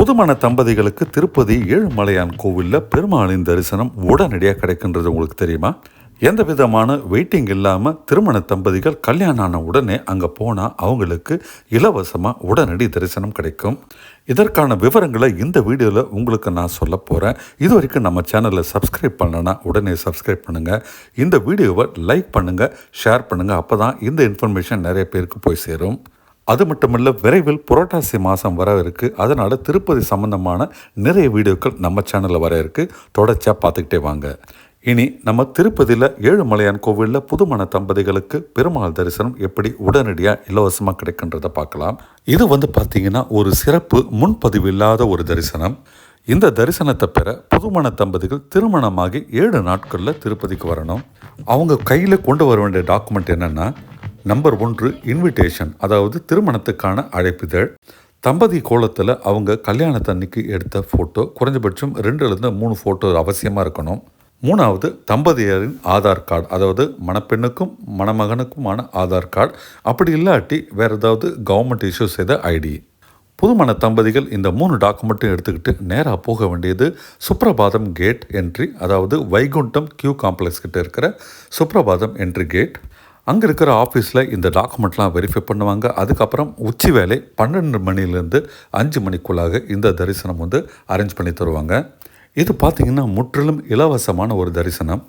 புதுமண தம்பதிகளுக்கு திருப்பதி ஏழுமலையான் கோவிலில் பெருமாளின் தரிசனம் உடனடியாக கிடைக்கின்றது உங்களுக்கு தெரியுமா? எந்த விதமான வெயிட்டிங் இல்லாமல் திருமண தம்பதிகள் கல்யாணம் ஆன உடனே அங்கே போனால் அவங்களுக்கு இலவசமாக உடனடி தரிசனம் கிடைக்கும். இதற்கான விவரங்களை இந்த வீடியோவில் உங்களுக்கு நான் சொல்ல போகிறேன். இது வரைக்கும் நம்ம சேனலை சப்ஸ்கிரைப் பண்ணலன்னா உடனே சப்ஸ்கிரைப் பண்ணுங்கள். இந்த வீடியோவை லைக் பண்ணுங்கள், ஷேர் பண்ணுங்கள். அப்போ தான் இந்த இன்ஃபர்மேஷன் நிறைய பேருக்கு போய் சேரும். அது மட்டுமில்ல, விரைவில் புரட்டாசி மாதம் வர இருக்குது. அதனால் திருப்பதி சம்பந்தமான நிறைய வீடியோக்கள் நம்ம சேனலில் வர இருக்குது. தொடர்ச்சியாக பார்த்துக்கிட்டே வாங்க. இனி நம்ம திருப்பதியில் ஏழுமலையான் கோவிலில் புதுமண தம்பதிகளுக்கு பெருமாள் தரிசனம் எப்படி உடனடியாக இலவசமாக கிடைக்கின்றதை பார்க்கலாம். இது பார்த்திங்கன்னா ஒரு சிறப்பு முன்பதிவு இல்லாத ஒரு தரிசனம். இந்த தரிசனத்தை பெற புதுமண தம்பதிகள் திருமணமாகி 7 நாட்களில் திருப்பதிக்கு வரணும். அவங்க கையில் கொண்டு வர வேண்டிய டாக்குமெண்ட் என்னென்னா, நம்பர் 1 இன்விடேஷன், அதாவது திருமணத்துக்கான அழைப்பிதழ். தம்பதி கோலத்தில் அவங்க கல்யாணத்தன்னைக்கு எடுத்த ஃபோட்டோ, குறைஞ்சபட்சம் 2-3 ஃபோட்டோ அவசியமாக இருக்கணும். 3வது தம்பதியரின் ஆதார் கார்டு, அதாவது மணப்பெண்ணுக்கும் மணமகனுக்குமான ஆதார் கார்டு. அப்படி இல்லாட்டி வேறு ஏதாவது கவர்மெண்ட் இஷ்யூ செய்த ஐடி. புதுமண தம்பதிகள் இந்த 3 டாக்குமெண்ட்டும் எடுத்துக்கிட்டு நேராக போக வேண்டியது சுப்ரபாதம் கேட் என்ட்ரி, அதாவது வைகுண்டம் கியூ காம்ப்ளெக்ஸ் கிட்ட இருக்கிற சுப்ரபாதம் என்ட்ரி கேட். அங்கே இருக்கிற ஆஃபீஸில் இந்த டாக்குமெண்ட்லாம் வெரிஃபை பண்ணுவாங்க. அதுக்கப்புறம் உச்சி வேலை 12 மணிலேருந்து 5 மணிக்குள்ளாக இந்த தரிசனம் அரேஞ்ச் பண்ணி தருவாங்க. இது பார்த்திங்கன்னா முற்றிலும் இலவசமான ஒரு தரிசனம்.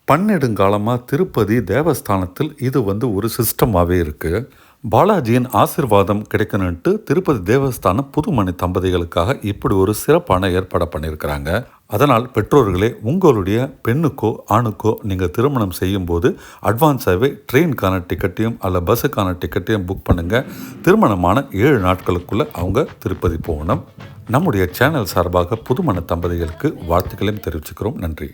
பன்னெடுங்காலமாக திருப்பதி தேவஸ்தானத்தில் இது ஒரு சிஸ்டமாகவே இருக்குது. பாலாஜியின் ஆசீர்வாதம் கிடைக்கணுன்ட்டு திருப்பதி தேவஸ்தானம் புதுமண தம்பதிகளுக்காக இப்படி ஒரு சிறப்பான ஏற்பாடை பண்ணியிருக்கிறாங்க. அதனால் பெற்றோர்களே, உங்களுடைய பெண்ணுக்கோ ஆணுக்கோ நீங்கள் திருமணம் செய்யும்போது அட்வான்ஸாகவே ட்ரெயினுக்கான டிக்கெட்டையும் அல்ல பஸ்ஸுக்கான டிக்கெட்டையும் புக் பண்ணுங்கள். திருமணமான 7 நாட்களுக்குள்ளே அவங்க திருப்பதி போகணும். நம்முடைய சேனல் சார்பாக புதுமண தம்பதிகளுக்கு வாழ்த்துக்களையும் தெரிவிச்சுக்கிறோம். நன்றி.